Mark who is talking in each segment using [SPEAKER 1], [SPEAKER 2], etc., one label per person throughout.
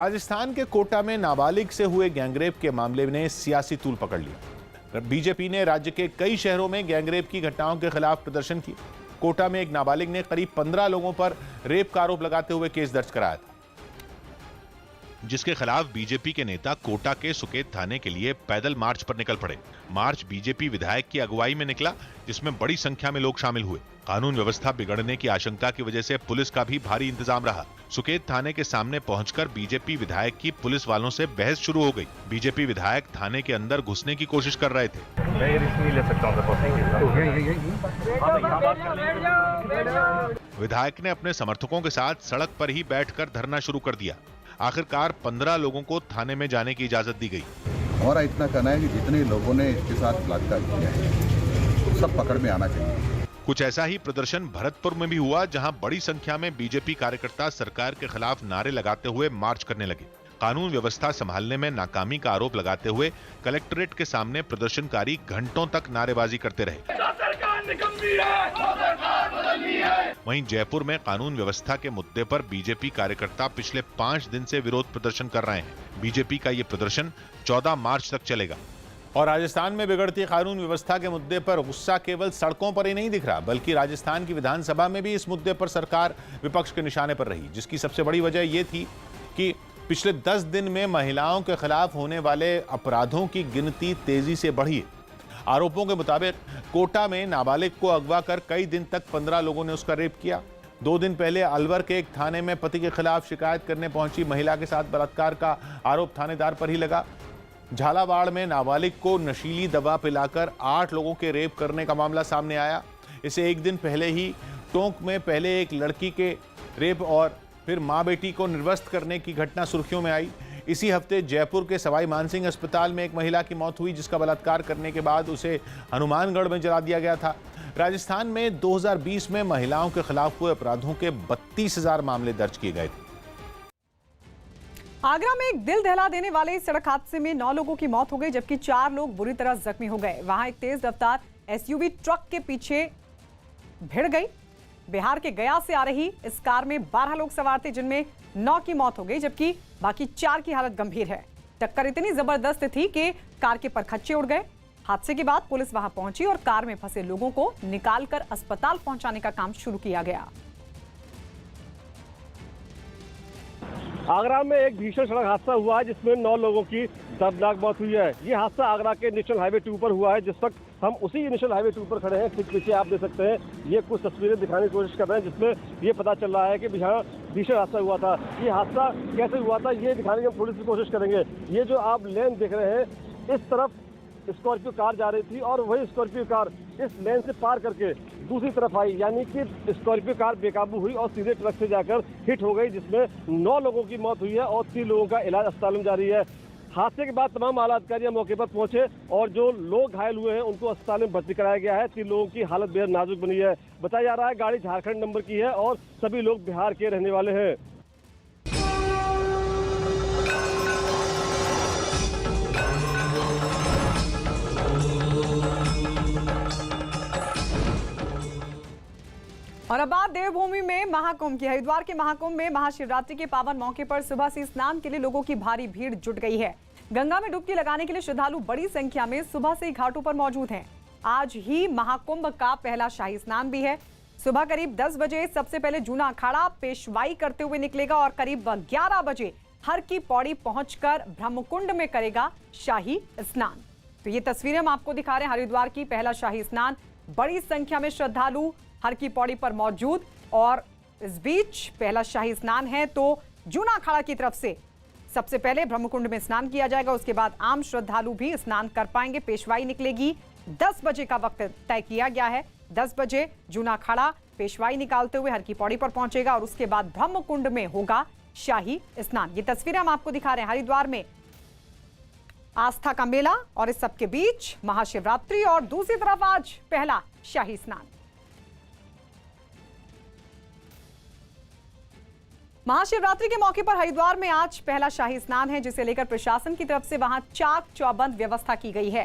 [SPEAKER 1] राजस्थान के कोटा में नाबालिग से हुए गैंगरेप के मामले ने सियासी तूल पकड़ लिया। बीजेपी ने राज्य के कई शहरों में गैंगरेप की घटनाओं के खिलाफ प्रदर्शन किया। कोटा में एक नाबालिग ने करीब 15 लोगों पर रेप का आरोप लगाते हुए केस दर्ज कराया था, जिसके खिलाफ बीजेपी के नेता कोटा के सुकेत थाने के लिए पैदल मार्च पर निकल पड़े। मार्च बीजेपी विधायक की अगुवाई में निकला, जिसमें बड़ी संख्या में लोग शामिल हुए। कानून व्यवस्था बिगड़ने की आशंका की वजह से पुलिस का भी भारी इंतजाम रहा। सुकेत थाने के सामने पहुंचकर बीजेपी विधायक की पुलिस वालों से बहस शुरू हो गई। बीजेपी विधायक थाने के अंदर घुसने की कोशिश कर रहे थे। विधायक ने अपने समर्थकों के साथ सड़क पर ही बैठकर धरना शुरू कर दिया। आखिरकार 15 लोगों को थाने में जाने की इजाजत दी गई।
[SPEAKER 2] हमारा इतना कहना है कि जितने लोगों ने इसके साथ बलात्कार किया है सब पकड़ में आना चाहिए।
[SPEAKER 1] कुछ ऐसा ही प्रदर्शन भरतपुर में भी हुआ, जहां बड़ी संख्या में बीजेपी कार्यकर्ता सरकार के खिलाफ नारे लगाते हुए मार्च करने लगे। कानून व्यवस्था संभालने में नाकामी का आरोप लगाते हुए कलेक्ट्रेट के सामने प्रदर्शनकारी घंटों तक नारेबाजी करते रहे। वहीं जयपुर में कानून व्यवस्था के मुद्दे पर बीजेपी कार्यकर्ता पिछले 5 दिन से विरोध प्रदर्शन कर रहे हैं। बीजेपी का ये प्रदर्शन 14 मार्च तक चलेगा। और राजस्थान में बिगड़ती कानून व्यवस्था के मुद्दे पर गुस्सा केवल सड़कों पर ही नहीं दिख रहा, बल्कि राजस्थान की विधानसभा में भी इस मुद्दे पर सरकार विपक्ष के निशाने पर रही, जिसकी सबसे बड़ी वजह यह थी कि पिछले 10 दिन में महिलाओं के खिलाफ होने वाले अपराधों की गिनती तेजी से बढ़ी है। आरोपों के मुताबिक कोटा में नाबालिग को अगवा कर कई दिन तक 15 लोगों ने उसका रेप किया। 2 दिन पहले अलवर के एक थाने में पति के खिलाफ शिकायत करने पहुंची महिला के साथ बलात्कार का आरोप थानेदार पर ही लगा। झालावाड़ में नाबालिग को नशीली दवा पिलाकर 8 लोगों के रेप करने का मामला सामने आया। इसे एक दिन पहले ही टोंक में पहले एक लड़की के रेप और फिर मां बेटी को निर्वस्त्र करने की घटना सुर्खियों में आई। इसी हफ्ते जयपुर के सवाई मानसिंह अस्पताल में एक महिला की मौत हुई, जिसका बलात्कार करने के बाद उसे हनुमानगढ़ में जला दिया गया था। राजस्थान में 2020 में महिलाओं के खिलाफ हुए अपराधों के 32,000 मामले दर्ज किए गए थे।
[SPEAKER 3] आगरा में एक दिल दहला देने वाले सड़क हादसे में 9 लोगों की मौत हो गई, जबकि 4 लोग बुरी तरह जख्मी हो गए। वहां एक तेज रफ्तार एसयूवी ट्रक के पीछे भिड़ गई। बिहार के गया से आ रही इस कार में 12 लोग सवार थे, जिनमें 9 की मौत हो गई, जबकि बाकी 4 की हालत गंभीर है। टक्कर इतनी जबरदस्त थी कि कार के परखच्चे उड़ गए। हादसे के बाद पुलिस वहां पहुंची और कार में फंसे लोगों को निकालकर अस्पताल पहुंचाने का काम शुरू किया गया।
[SPEAKER 4] आगरा में एक भीषण सड़क हादसा हुआ है, जिसमें 9 लोगों की दर्दनाक मौत हुई है। ये हादसा आगरा के नेशनल हाईवे 2 पर हुआ है। जिस वक्त हम उसी नेशनल हाईवे 2 पर खड़े हैं, ठीक पीछे आप देख सकते हैं, ये कुछ तस्वीरें दिखाने की कोशिश कर रहे हैं, जिसमें ये पता चल रहा है कि यहाँ भीषण हादसा हुआ था। ये हादसा कैसे हुआ था ये दिखाने की हम थोड़ी सी कोशिश करेंगे। ये जो आप लेन देख रहे हैं, इस तरफ स्कॉर्पियो कार जा रही थी और वही स्कॉर्पियो कार इस लेन से पार करके दूसरी तरफ आई, यानी कि स्कॉर्पियो कार बेकाबू हुई और सीधे ट्रक से जाकर हिट हो गई, जिसमें 9 लोगों की मौत हुई है और 3 लोगों का इलाज अस्पताल में जारी है। हादसे के बाद तमाम आला अधिकारी मौके पर पहुंचे और जो लोग घायल हुए हैं उनको अस्पताल में भर्ती कराया गया है। 3 लोगों की हालत बेहद नाजुक बनी है। बताया जा रहा है गाड़ी झारखंड नंबर की है और सभी लोग बिहार के रहने वाले हैं।
[SPEAKER 3] और अब बात देवभूमि में महाकुंभ की। हरिद्वार के महाकुंभ में महाशिवरात्रि के पावन मौके पर सुबह से स्नान के लिए लोगों की भारी भीड़ जुट गई है। गंगा में डुबकी लगाने के लिए श्रद्धालु बड़ी संख्या में सुबह से ही घाटों पर मौजूद हैं। आज ही महाकुंभ का पहला शाही स्नान भी है। सुबह करीब 10 बजे सबसे पहले जूना अखाड़ा पेशवाई करते हुए निकलेगा और करीब 11 बजे हर की पौड़ी पहुंचकर ब्रह्मकुंड में करेगा शाही स्नान। तो ये तस्वीरें हम आपको दिखा रहे हैं, हरिद्वार की पहला शाही स्नान। बड़ी संख्या में श्रद्धालु हर की पौड़ी पर मौजूद और इस बीच पहला शाही स्नान है, तो जूना अखाड़ा की तरफ से सबसे पहले ब्रह्मकुंड में स्नान किया जाएगा। उसके बाद आम श्रद्धालु भी स्नान कर पाएंगे। पेशवाई निकलेगी 10 बजे का वक्त तय किया गया है। 10 बजे जूना अखाड़ा पेशवाई निकालते हुए हर की पौड़ी पर पहुंचेगा और उसके बाद ब्रह्मकुंड में होगा शाही स्नान। ये तस्वीरें हम आपको दिखा रहे हैं, हरिद्वार में आस्था का मेला और इस सबके बीच महाशिवरात्रि और दूसरी तरफ आज पहला शाही स्नान। महाशिवरात्रि के मौके पर हरिद्वार में आज पहला शाही स्नान है, जिसे लेकर प्रशासन की तरफ से वहां चाक चौबंद व्यवस्था की गई है।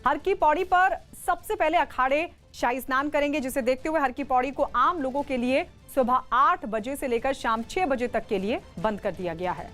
[SPEAKER 3] हर की पौड़ी पर सबसे पहले अखाड़े शाही स्नान करेंगे, जिसे देखते हुए हर की पौड़ी को आम लोगों के लिए सुबह 8 बजे से लेकर शाम 6 बजे तक के लिए बंद कर दिया गया है।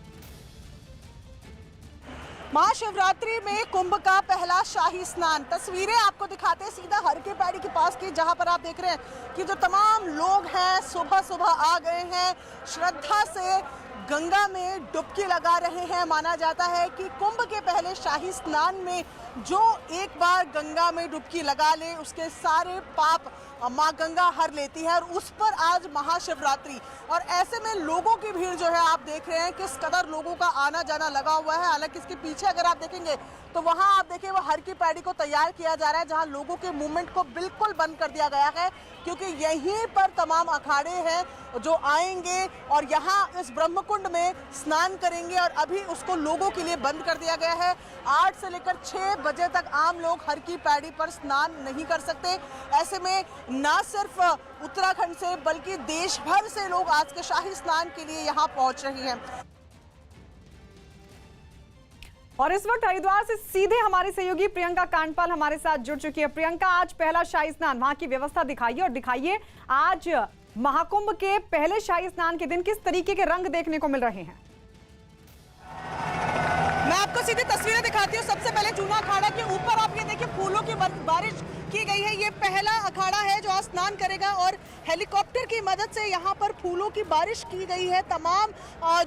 [SPEAKER 5] महाशिवरात्रि में कुंभ का पहला शाही स्नान, तस्वीरें आपको दिखाते हैं सीधा हर के पैड़ी के पास की, जहां पर आप देख रहे हैं कि जो तमाम लोग हैं सुबह सुबह आ गए हैं, श्रद्धा से गंगा में डुबकी लगा रहे हैं। माना जाता है कि कुंभ के पहले शाही स्नान में जो एक बार गंगा में डुबकी लगा ले उसके सारे पाप माँ गंगा हर लेती है, और उस पर आज महाशिवरात्रि, और ऐसे में लोगों की भीड़ जो है आप देख रहे हैं किस कदर लोगों का आना जाना लगा हुआ है। हालांकि इसके पीछे अगर आप देखेंगे तो वहां आप देखिए वो हर की पैड़ी को तैयार किया जा रहा है, जहां लोगों के मूवमेंट को बिल्कुल बंद कर दिया गया है, क्योंकि यहीं पर तमाम अखाड़े हैं जो आएंगे और यहाँ इस ब्रह्मकुंड में स्नान करेंगे, और अभी उसको लोगों के लिए बंद कर दिया गया है। 8 से लेकर 6 बजे तक आम लोग हर की पैड़ी पर स्नान नहीं कर सकते। ऐसे में ना सिर्फ उत्तराखंड से बल्कि देश भर से लोग आज के शाही स्नान के लिए यहाँ पहुंच रहे हैं।
[SPEAKER 3] और इस वक्त हरिद्वार से सीधे हमारी सहयोगी प्रियंका कांडपाल हमारे साथ जुड़ चुकी है। प्रियंका, आज पहला शाही स्नान, वहां की व्यवस्था दिखाइए और दिखाइए आज महाकुंभ के पहले शाही स्नान के दिन किस तरीके के रंग देखने को मिल रहे हैं।
[SPEAKER 5] मैं आपको सीधी तस्वीरें दिखाती हूँ। सबसे पहले जूना अखाड़ा के ऊपर आप ये देखिए फूलों की बारिश की गई है। ये पहला अखाड़ा है जो आज स्नान करेगा, और हेलीकॉप्टर की मदद से यहाँ पर फूलों की बारिश की गई है। तमाम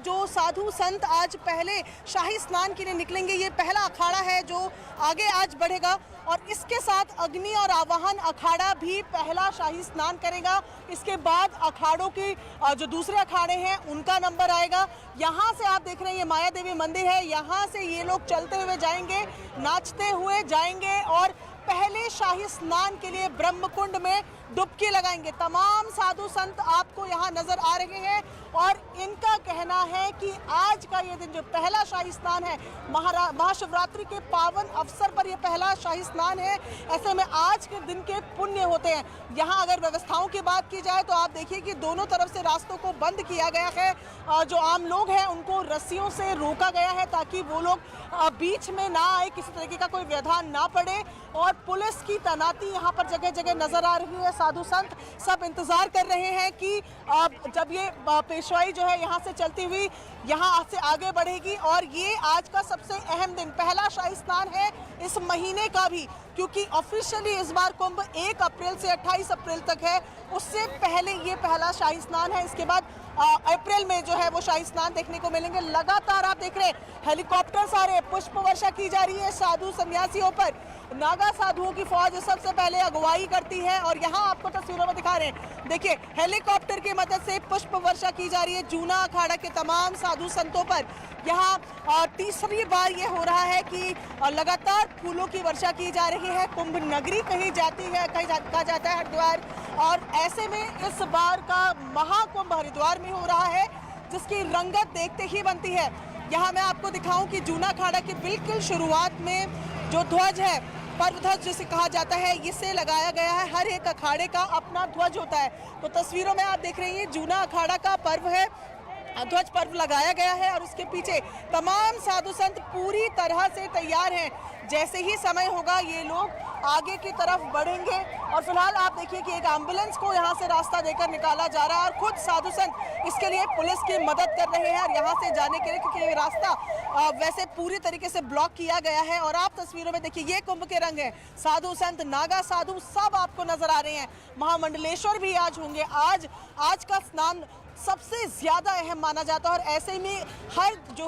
[SPEAKER 5] जो साधु संत आज पहले शाही स्नान के लिए निकलेंगे। ये पहला अखाड़ा है जो आगे आज बढ़ेगा, और इसके साथ अग्नि और आवाहन अखाड़ा भी पहला शाही स्नान करेगा। इसके बाद अखाड़ों की जो दूसरे अखाड़े हैं उनका नंबर आएगा। यहाँ से आप देख रहे हैं ये माया देवी मंदिर है, यहाँ से ये लोग चलते हुए जाएंगे, नाचते हुए जाएंगे और पहले शाही स्नान के लिए ब्रह्मकुंड में डुबकी लगाएंगे। तमाम साधु संत आपको यहाँ नजर आ रहे हैं, और इनका कहना है कि आज का ये दिन जो पहला शाही स्नान है, महाशिवरात्रि के पावन अवसर पर ये पहला शाही स्नान है। ऐसे में आज के दिन के पुण्य होते हैं। यहाँ अगर व्यवस्थाओं की बात की जाए तो आप देखिए कि दोनों तरफ से रास्तों को बंद किया गया है। जो आम लोग हैं उनको रस्सियों से रोका गया है ताकि वो लोग बीच में ना आए, किसी तरीके का कोई व्यवधान ना पड़े, और पुलिस की तैनाती यहाँ पर जगह जगह नजर आ रही है। साधु संत सब इंतजार कर रहे हैं कि जब ये पेशवाई जो है यहाँ से चलती हुई यहाँ से आगे बढ़ेगी, और ये आज का सबसे अहम दिन, पहला शाही स्नान है इस महीने का भी, क्योंकि ऑफिशियली इस बार कुंभ 1 अप्रैल से 28 अप्रैल तक है। उससे पहले ये पहला शाही स्नान है। इसके बाद अप्रैल में जो है वो शाही स्नान देखने को मिलेंगे। लगातार आप देख रहे हैं हेलीकॉप्टर सारे, पुष्प वर्षा की जा रही है साधु सन्यासियों पर। नागा साधुओं की फौज सबसे पहले अगुवाई करती है, और यहाँ आपको तस्वीरों में दिखा रहे हैं, देखिए हेलीकॉप्टर की मदद से पुष्प वर्षा की जा रही है जूना अखाड़ा के तमाम साधु संतों पर। यहाँ तीसरी बार ये हो रहा है कि लगातार फूलों की वर्षा की जा रही है। कुंभ नगरी कही जाती है, कहा जाता है हरिद्वार, और ऐसे में इस बार का महाकुंभ हरिद्वार में हो रहा है, जिसकी रंगत देखते ही बनती है। यहाँ मैं आपको दिखाऊं कि जूना अखाड़ा की बिल्कुल शुरुआत में जो ध्वज है, पर्व ध्वज जिसे कहा जाता है, इसे लगाया गया है। हर एक अखाड़े का अपना ध्वज होता है। तो तस्वीरों में आप देख रहे हैं जूना अखाड़ा का पर्व है, ध्वज पर्व लगाया गया है, और उसके पीछे तमाम साधु संत पूरी तरह से तैयार हैं। जैसे ही समय होगा ये लोग आगे की तरफ बढ़ेंगे, और फिलहाल आप देखिए कि एक एम्बुलेंस को यहाँ से रास्ता देकर निकाला जा रहा है, और खुद साधु संत इसके लिए पुलिस की मदद कर रहे हैं और यहाँ से जाने के लिए, क्योंकि ये रास्ता वैसे पूरी तरीके से ब्लॉक किया गया है। और आप तस्वीरों में देखिए ये कुंभ के रंग हैं, साधु संत, नागा साधु सब आपको नजर आ रहे हैं। महामंडलेश्वर भी आज होंगे। आज का स्नान सबसे ज्यादा अहम माना जाता है, और ऐसे में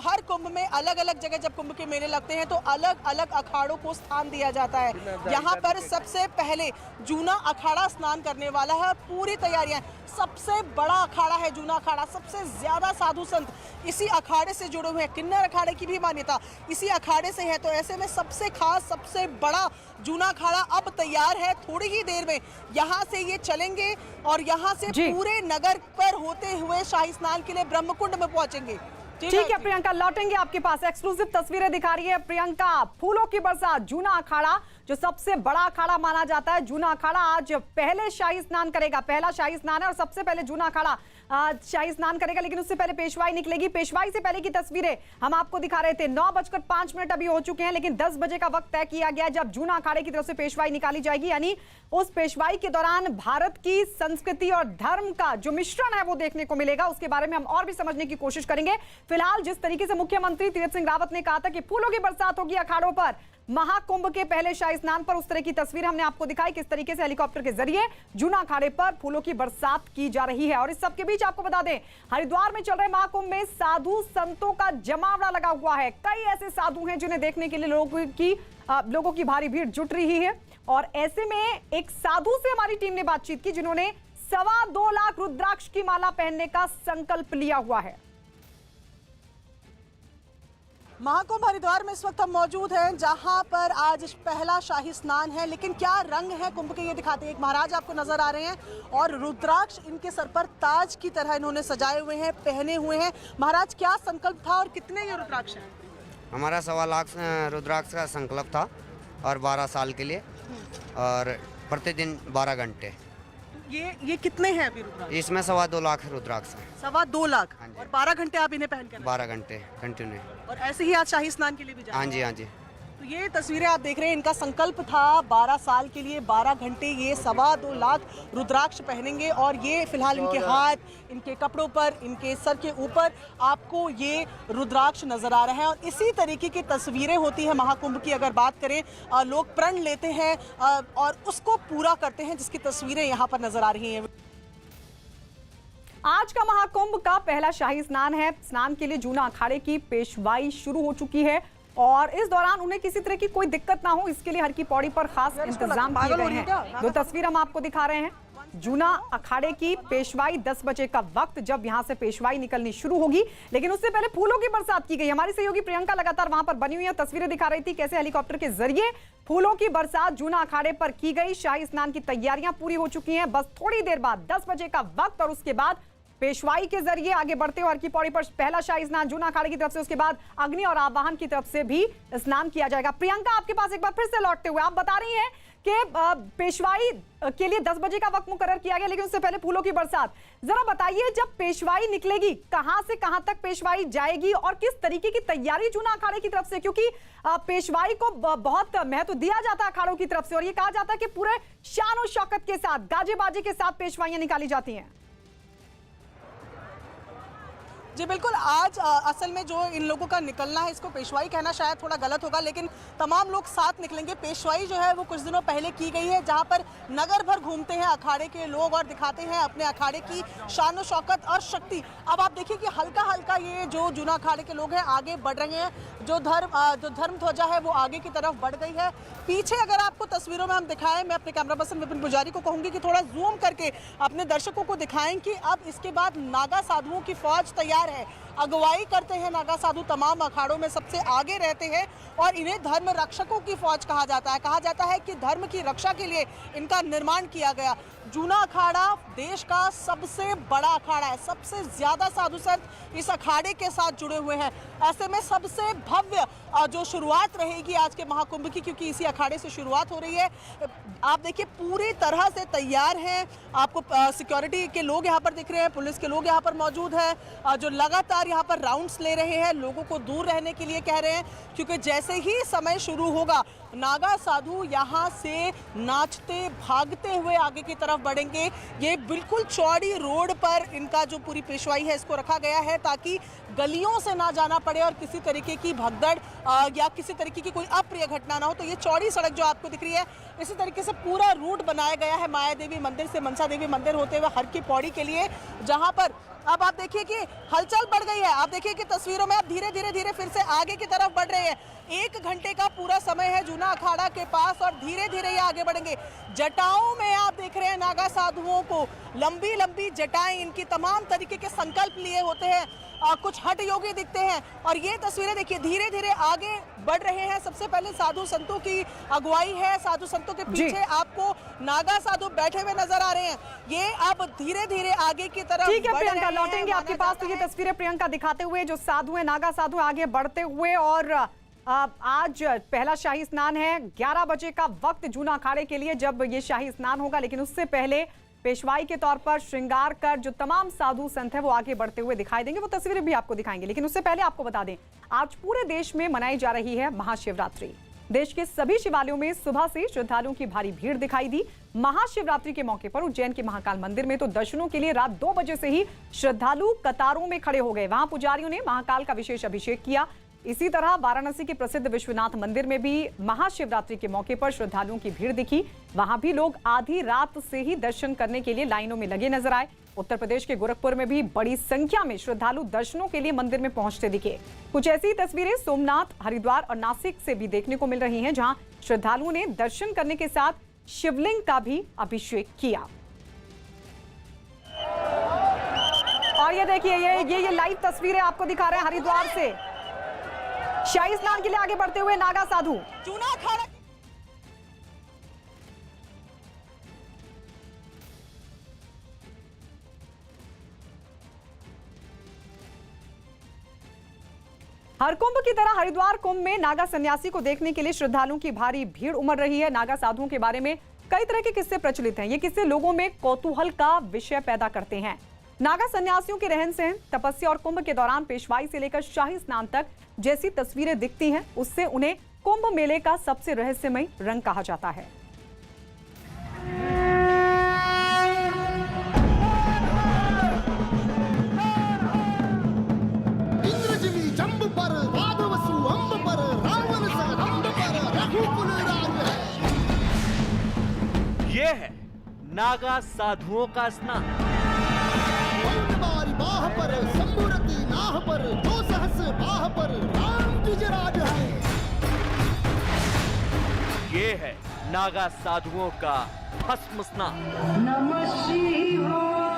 [SPEAKER 5] हर कुंभ में अलग अलग जगह जब कुंभ के मेले लगते हैं तो अलग अलग अखाड़ों को स्थान दिया जाता है। यहाँ पर सबसे पहले जूना अखाड़ा स्नान करने वाला है। पूरी तैयारियां, सबसे बड़ा अखाड़ा है जूना अखाड़ा, सबसे ज्यादा साधु संत इसी अखाड़े से जुड़े हुए हैं। किन्नर अखाड़े की भी मान्यता इसी अखाड़े से है, तो ऐसे में सबसे खास, सबसे बड़ा जूना अखाड़ा अब तैयार है। थोड़ी ही देर में यहाँ से ये चलेंगे और यहाँ से पूरे नगर पर होते हुए शाही स्नान के लिए ब्रह्मकुंड में पहुंचेंगे।
[SPEAKER 3] ठीक है प्रियंका, लौटेंगे आपके पास। एक्सक्लूसिव तस्वीरें दिखा रही है प्रियंका। फूलों की बरसात, जूना अखाड़ा जो सबसे बड़ा अखाड़ा माना जाता है, जूना अखाड़ा आज पहले शाही स्नान करेगा। पहला शाही स्नान है और सबसे पहले जूना अखाड़ा शाही स्नान करेगा, लेकिन उससे पहले पेशवाई निकलेगी। पेशवाई से पहले की तस्वीरें हम आपको दिखा रहे थे। 9:05 अभी हो चुके हैं, लेकिन 10 बजे का वक्त तय किया गया जब जूना अखाड़े की तरफ से पेशवाई निकाली जाएगी। यानी उस पेशवाई के दौरान भारत की संस्कृति और धर्म का जो मिश्रण है वो देखने को मिलेगा। उसके बारे में हम और भी समझने की कोशिश करेंगे। फिलहाल जिस तरीके से मुख्यमंत्री तीरथ सिंह रावत ने कहा था कि फूलों की बरसात होगी अखाड़ों पर महाकुंभ के पहले शाही स्नान पर, उस तरह की तस्वीर हमने आपको दिखाई किस तरीके से हेलीकॉप्टर के जरिए जूना अखाड़े पर फूलों की बरसात की जा रही है। और इस सब के बीच आपको बता दें, हरिद्वार में चल रहे महाकुंभ में साधु संतों का जमावड़ा लगा हुआ है। कई ऐसे साधु हैं जिन्हें देखने के लिए लोगों की भारी भीड़ जुट रही है। और ऐसे में एक साधु से हमारी टीम ने बातचीत की जिन्होंने 2.25 लाख रुद्राक्ष की माला पहनने का संकल्प लिया हुआ है।
[SPEAKER 5] महाकुंभ हरिद्वार में इस वक्त हम मौजूद हैं, जहां पर आज पहला शाही स्नान है। लेकिन क्या रंग है कुंभ के, ये दिखाते हैं। एक महाराज आपको नजर आ रहे हैं और रुद्राक्ष इनके सर पर ताज की तरह इन्होंने सजाए हुए हैं, पहने हुए हैं। महाराज, क्या संकल्प था और कितने ये रुद्राक्ष हैं?
[SPEAKER 6] हमारा 2.25 लाख रुद्राक्ष का संकल्प था और 12 साल के लिए, और प्रतिदिन 12 घंटे।
[SPEAKER 5] ये कितने हैं अभी रुद्राक्ष?
[SPEAKER 6] इसमें 2.25 लाख रुद्राक्ष है।
[SPEAKER 5] 2.25 लाख।
[SPEAKER 6] हाँ जी।
[SPEAKER 5] और 12 घंटे आप इन्हें पहन कर?
[SPEAKER 6] 12 घंटे कंटिन्यू।
[SPEAKER 5] और ऐसे ही आज शाही स्नान के लिए भी जा रहे हैं?
[SPEAKER 6] हाँ जी, हाँ जी।
[SPEAKER 5] तो ये तस्वीरें आप देख रहे हैं, इनका संकल्प था 12 साल के लिए 12 घंटे ये 2.25 लाख रुद्राक्ष पहनेंगे। और ये फिलहाल इनके हाथ, इनके कपड़ों पर, इनके सर के ऊपर आपको ये रुद्राक्ष नजर आ रहा है। और इसी तरीके की तस्वीरें होती है महाकुंभ की। अगर बात करें, लोग प्रण लेते हैं और उसको पूरा करते हैं, जिसकी तस्वीरें यहाँ पर नजर आ रही हैं।
[SPEAKER 3] आज का महाकुंभ का पहला शाही स्नान है। स्नान के लिए जूना अखाड़े की पेशवाई शुरू हो चुकी है और इस दौरान उन्हें किसी तरह की कोई दिक्कत ना हो, इसके लिए हर की पौड़ी पर खास इंतजाम किए गए हैं। दो तस्वीर हम आपको दिखा रहे हैं। जूना अखाड़े की पेशवाई 10 बजे का वक्त जब यहां से पेशवाई निकलनी शुरू होगी, लेकिन उससे पहले फूलों की बरसात की गई। हमारी सहयोगी प्रियंका लगातार वहां पर बनी हुई है, तस्वीरें दिखा रही थी कैसे हेलीकॉप्टर के जरिए फूलों की बरसात जूना अखाड़े पर की गई। शाही स्नान की तैयारियां पूरी हो चुकी हैं। बस थोड़ी देर बाद 10 बजे का वक्त और उसके बाद पेशवाई के जरिए आगे बढ़ते हुए हर की पौड़ी पर पहला शाही स्नान जूना अखाड़े की तरफ से, उसके बाद अग्नि और आवाहन की तरफ से भी स्नान किया जाएगा। प्रियंका, आपके पास एक बार फिर से लौटते हुए, आप बता रही हैं कि पेशवाई के लिए 10 बजे का वक्त मुकर्रर किया गया, लेकिन उससे पहले फूलों की बरसात। जरा बताइए, जब पेशवाई निकलेगी कहां से कहां तक पेशवाई जाएगी और किस तरीके की तैयारी जूना अखाड़े की तरफ से, क्योंकि पेशवाई को बहुत महत्व दिया जाता है अखाड़ों की तरफ से और ये कहा जाता है कि पूरे शान और शौकत के साथ, गाजे बाजे के साथ पेशवाइयां निकाली जाती हैं।
[SPEAKER 5] जी बिल्कुल, आज असल में जो इन लोगों का निकलना है, इसको पेशवाई कहना शायद थोड़ा गलत होगा, लेकिन तमाम लोग साथ निकलेंगे। पेशवाई जो है वो कुछ दिनों पहले की गई है, जहां पर नगर भर घूमते हैं अखाड़े के लोग और दिखाते हैं अपने अखाड़े की शान और शौकत और शक्ति। अब आप देखिए कि हल्का हल्का ये जो जूना अखाड़े के लोग हैं आगे बढ़ रहे हैं। जो धर्म ध्वजा है वो आगे की तरफ बढ़ गई है। पीछे अगर आपको तस्वीरों में हम दिखाएं, मैं अपने कैमरा पर्सन विपिन पुजारी को कहूंगी कि थोड़ा जूम करके अपने दर्शकों को दिखाएं कि अब इसके बाद नागा साधुओं की फौज तैयार है। अगुवाई करते हैं नागा साधु, तमाम अखाड़ों में सबसे आगे रहते हैं और इन्हें धर्म रक्षकों की फौज कहा जाता है। कहा जाता है कि धर्म की रक्षा के लिए इनका निर्माण किया गया। जूना अखाड़ा देश का सबसे बड़ा अखाड़ा है, सबसे ज्यादा साधु संत इस अखाड़े के साथ जुड़े हुए हैं। ऐसे में सबसे भव्य जो शुरुआत रहेगी आज के महाकुंभ की, क्योंकि इसी अखाड़े से शुरुआत हो रही है। आप देखिए पूरी तरह से तैयार हैं। आपको सिक्योरिटी के लोग यहाँ पर दिख रहे हैं, पुलिस के लोग यहाँ पर मौजूद हैं जो लगातार यहाँ पर राउंड्स ले रहे हैं, लोगों को दूर रहने के लिए कह रहे हैं, क्योंकि जैसे ही समय शुरू होगा नागा साधु यहाँ से नाचते भागते हुए आगे की तरफ बढ़ेंगे। ये बिल्कुल चौड़ी रोड पर इनका जो पूरी पेशवाई है इसको रखा गया है ताकि गलियों से ना जाना पड़े और किसी तरीके की भगदड़ या किसी तरीके की कोई अप्रिय घटना ना हो। तो ये चौड़ी सड़क जो आपको दिख रही है, इसी तरीके से पूरा रूट बनाया गया है माया देवी मंदिर से मनसा देवी मंदिर होते हुए हर की पौड़ी के लिए, जहां पर अब आप देखिए कि हलचल बढ़ गई है। आप देखिए कि तस्वीरों में आप धीरे धीरे फिर से आगे की तरफ बढ़ रहे हैं। 1 घंटे का पूरा समय है जूना अखाड़ा के पास और धीरे धीरे ये आगे बढ़ेंगे। जटाओं में आप देख रहे हैं नागा साधुओं को, लंबी लंबी जटाएं, इनकी तमाम तरीके के संकल्प लिए होते हैं। कुछ हठ योगी दिखते हैं और ये तस्वीरें देखिए धीरे धीरे आगे बढ़ रहे हैं। सबसे पहले साधु संतों की अगुवाई है, साधु संतों के पीछे आपको नागा साधु बैठे हुए नजर आ रहे हैं। ये अब धीरे धीरे आगे की तरफ।
[SPEAKER 3] ठीक है प्रियंका, लौटेंगे आपके पास। तो ये तस्वीरें प्रियंका दिखाते हुए जो साधु है, नागा साधु आगे बढ़ते हुए। और आज पहला शाही स्नान है, 11 बजे का वक्त जूना अखाड़े के लिए जब ये शाही स्नान होगा, लेकिन उससे पहले पेशवाई के तौर पर श्रृंगार कर जो तमाम साधु संत है वो आगे बढ़ते हुए दिखाई देंगे। वो तस्वीरें भी आपको दिखाएंगे, लेकिन उससे पहले आपको बता दें आज पूरे देश में मनाई जा रही है महाशिवरात्रि। देश के सभी शिवालयों में सुबह से श्रद्धालुओं की भारी भीड़ दिखाई दी। महाशिवरात्रि के मौके पर उज्जैन के महाकाल मंदिर में तो दर्शनों के लिए रात 2 बजे से ही श्रद्धालु कतारों में खड़े हो गए। वहां पुजारियों ने महाकाल का विशेष अभिषेक किया। इसी तरह वाराणसी के प्रसिद्ध विश्वनाथ मंदिर में भी महाशिवरात्रि के मौके पर श्रद्धालुओं की भीड़ दिखी। वहां भी लोग आधी रात से ही दर्शन करने के लिए लाइनों में लगे नजर आए। उत्तर प्रदेश के गोरखपुर में भी बड़ी संख्या में श्रद्धालु दर्शनों के लिए मंदिर में पहुंचते दिखे। कुछ ऐसी तस्वीरें सोमनाथ, हरिद्वार और नासिक से भी देखने को मिल रही हैं, जहां श्रद्धालुओं ने दर्शन करने के साथ शिवलिंग का भी अभिषेक किया। और ये देखिए, ये लाइव तस्वीरें आपको दिखा रहे हैं हरिद्वार से शाही स्नान के लिए आगे बढ़ते हुए नागा साधु।
[SPEAKER 5] चूना अखाड़ा
[SPEAKER 3] हर कुंभ की तरह हरिद्वार कुंभ में नागा सन्यासी को देखने के लिए श्रद्धालुओं की भारी भीड़ उमड़ रही है। नागा साधुओं के बारे में कई तरह के किस्से प्रचलित हैं। ये किस्से लोगों में कौतूहल का विषय पैदा करते हैं। नागा सन्यासियों के रहन सहन, तपस्या और कुंभ के दौरान पेशवाई से लेकर शाही स्नान तक जैसी तस्वीरें दिखती हैं, उससे उन्हें कुंभ मेले का सबसे रहस्यमय रंग कहा जाता है।
[SPEAKER 7] ये है नागा साधुओं का स्नान।
[SPEAKER 8] बाह पर संबुरती नाह पर दो सहस बाह पर राम द्विजराज है।
[SPEAKER 7] ये है नागा साधुओं का भस्म स्नान।
[SPEAKER 9] नमः शिवाय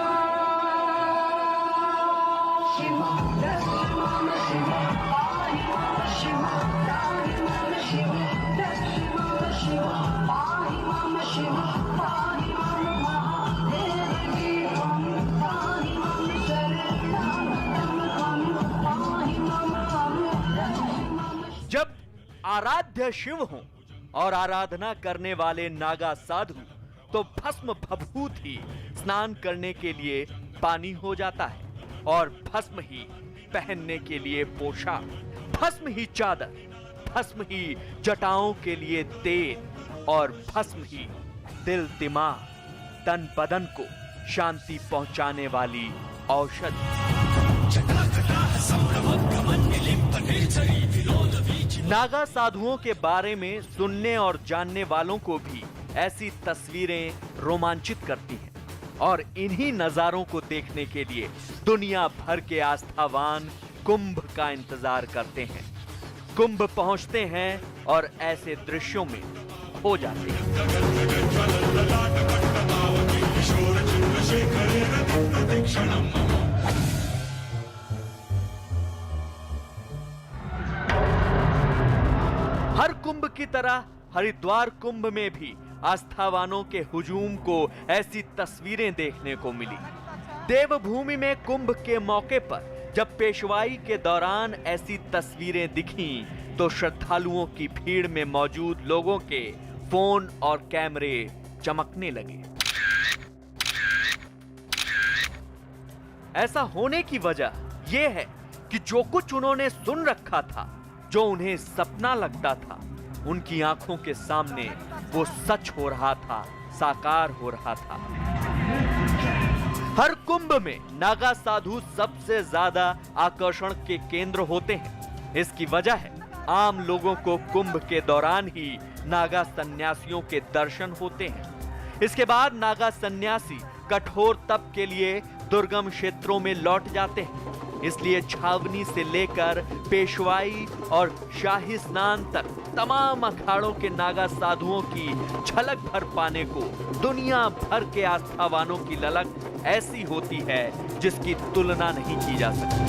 [SPEAKER 7] जब आराध्य शिव हों और आराधना करने वाले नागा साधु तो भस्म भभूत ही स्नान करने के लिए पानी हो जाता है और भस्म ही पहनने के लिए पोशाक, भस्म ही चादर, भस्म ही जटाओं के लिए तेल और भस्म ही दिल, दिमाग, तन बदन को शांति पहुंचाने वाली औषधि। नागा साधुओं के बारे में सुनने और जानने वालों को भी ऐसी तस्वीरें रोमांचित करती हैं और इन्हीं नजारों को देखने के लिए दुनिया भर के आस्थावान कुंभ का इंतजार करते हैं। कुंभ पहुंचते हैं और ऐसे दृश्यों में खो जाते हैं। हर कुंभ की तरह हरिद्वार कुंभ में भी आस्थावानों के हुजूम को ऐसी तस्वीरें देखने को मिली। देवभूमि में कुंभ के मौके पर जब पेशवाई के दौरान ऐसी तस्वीरें दिखीं तो श्रद्धालुओं की भीड़ में मौजूद लोगों के फोन और कैमरे चमकने लगे। ऐसा होने की वजह यह है कि जो कुछ उन्होंने सुन रखा था, जो उन्हें सपना लगता था, उनकी आंखों के सामने वो सच हो रहा था, साकार हो रहा था। हर कुंभ में नागा साधु सबसे ज्यादा आकर्षण के केंद्र होते हैं। इसकी वजह है आम लोगों को कुंभ के दौरान ही नागा सन्यासियों के दर्शन होते हैं। इसके बाद नागा सन्यासी कठोर तप के लिए दुर्गम क्षेत्रों में लौट जाते हैं। इसलिए छावनी से लेकर पेशवाई और शाही स्नान तक तमाम अखाड़ों के नागा साधुओं की झलक भर पाने को दुनिया भर के आस्थावानों की ललक ऐसी होती है जिसकी तुलना नहीं की जा सकती।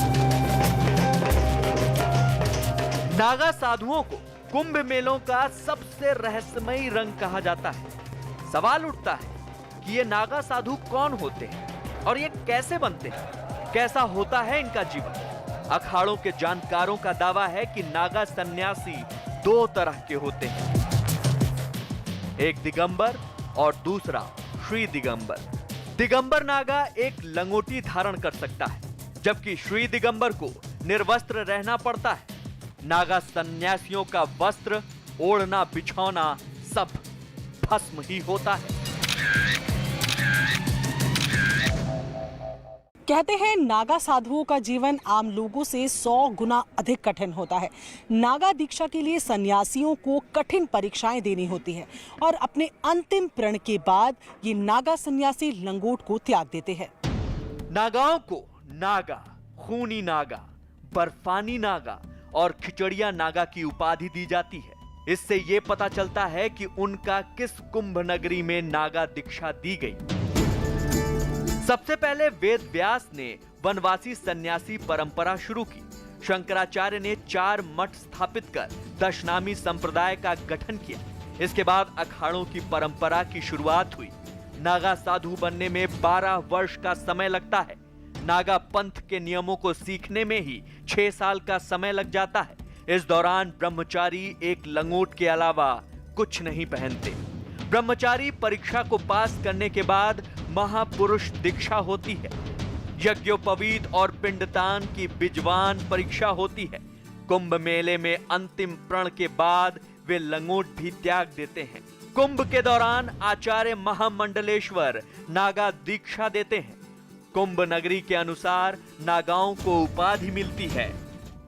[SPEAKER 7] नागा साधुओं को कुंभ मेलों का सबसे रहस्यमयी रंग कहा जाता है। सवाल उठता है कि ये नागा साधु कौन होते हैं और ये कैसे बनते हैं, कैसा होता है इनका जीवन। अखाड़ों के जानकारों का दावा है कि नागा सन्यासी दो तरह के होते हैं, एक दिगंबर और दूसरा श्री दिगंबर। दिगंबर नागा एक लंगोटी धारण कर सकता है, जबकि श्री दिगंबर को निर्वस्त्र रहना पड़ता है। नागा सन्यासियों का वस्त्र, ओढ़ना, बिछौना सब भस्म ही होता है।
[SPEAKER 5] कहते हैं नागा साधुओं का जीवन आम लोगों से 100 गुना अधिक कठिन होता है। नागा दीक्षा के लिए सन्यासियों को कठिन परीक्षाएं देनी होती है और अपने अंतिम प्रण के बाद ये नागा सन्यासी लंगोट को त्याग देते हैं।
[SPEAKER 7] नागाओं को नागा, खूनी नागा, बर्फानी नागा और खिचड़िया नागा की उपाधि दी जाती है। इससे ये पता चलता है कि उनका किस कुंभ नगरी में नागा दीक्षा दी गई। सबसे पहले वेद व्यास ने वनवासी सन्यासी परंपरा शुरू की। शंकराचार्य ने 4 मठ स्थापित कर दशनामी संप्रदाय का गठन किया। इसके बाद अखाड़ों की परंपरा की शुरुआत हुई। नागा साधु बनने में 12 वर्ष का समय लगता है। नागा पंथ के नियमों को सीखने में ही 6 साल का समय लग जाता है। इस दौरान ब्रह्मचारी एक लंगोट के अलावा कुछ नहीं पहनते। ब्रह्मचारी परीक्षा को पास करने के बाद महापुरुष दीक्षा होती है। यज्ञोपवीत और पिंडदान की बिजवान परीक्षा होती है। कुंभ मेले में अंतिम प्रण के बाद वे लंगोट भी त्याग देते हैं। कुंभ के दौरान आचार्य महामंडलेश्वर नागा दीक्षा देते हैं। कुंभ नगरी के अनुसार नागाओं को उपाधि मिलती है।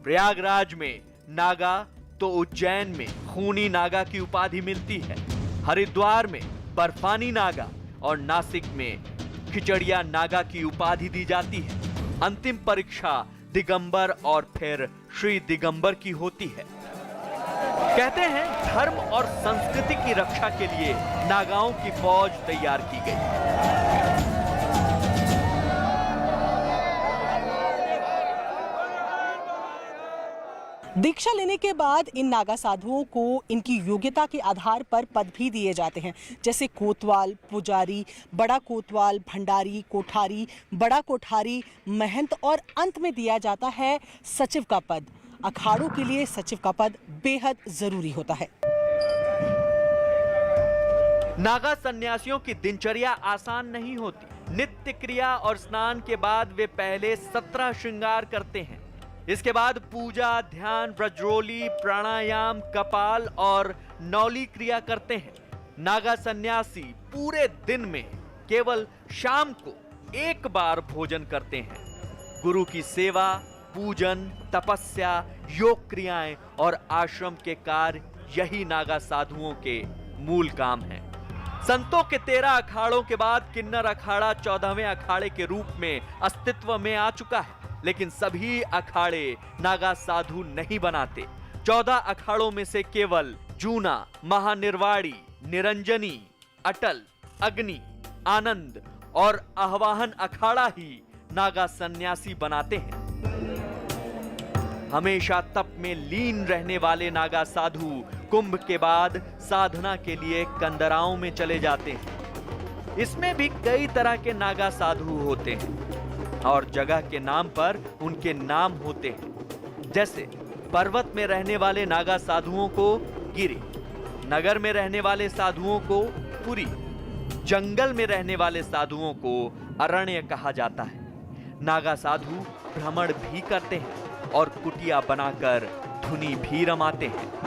[SPEAKER 7] प्रयागराज में नागा तो उज्जैन में खूनी नागा की उपाधि मिलती है। हरिद्वार में बर्फानी नागा और नासिक में खिचड़िया नागा की उपाधि दी जाती है। अंतिम परीक्षा दिगंबर और फिर श्री दिगंबर की होती है। कहते हैं धर्म और संस्कृति की रक्षा के लिए नागाओं की फौज तैयार की गई।
[SPEAKER 5] दीक्षा लेने के बाद इन नागा साधुओं को इनकी योग्यता के आधार पर पद भी दिए जाते हैं, जैसे कोतवाल, पुजारी, बड़ा कोतवाल, भंडारी, कोठारी, बड़ा कोठारी, महंत और अंत में दिया जाता है सचिव का पद। अखाड़ों के लिए सचिव का पद बेहद जरूरी होता है।
[SPEAKER 7] नागा सन्यासियों की दिनचर्या आसान नहीं होती। नित्य क्रिया और स्नान के बाद वे पहले 17 श्रृंगार करते हैं। इसके बाद पूजा, ध्यान, ब्रजरोली, प्राणायाम, कपाल और नौली क्रिया करते हैं। नागा सन्यासी पूरे दिन में केवल शाम को एक बार भोजन करते हैं। गुरु की सेवा, पूजन, तपस्या, योग क्रियाएं और आश्रम के कार्य यही नागा साधुओं के मूल काम हैं। संतों के 13 अखाड़ों के बाद किन्नर अखाड़ा 14वें अखाड़े के रूप में अस्तित्व में आ चुका है, लेकिन सभी अखाड़े नागा साधु नहीं बनाते। 14 अखाड़ों में से केवल जूना, महानिर्वाणी, निरंजनी, अटल, अग्नि, आनंद और आह्वाहन अखाड़ा ही नागा सन्यासी बनाते हैं। हमेशा तप में लीन रहने वाले नागा साधु कुंभ के बाद साधना के लिए कंदराओं में चले जाते हैं। इसमें भी कई तरह के नागा साधु होते हैं और जगह के नाम पर उनके नाम होते हैं। जैसे पर्वत में रहने वाले नागा साधुओं को गिरि, नगर में रहने वाले साधुओं को पुरी, जंगल में रहने वाले साधुओं को अरण्य कहा जाता है। नागा साधु भ्रमण भी करते हैं और कुटिया बनाकर धुनी भी रमाते हैं।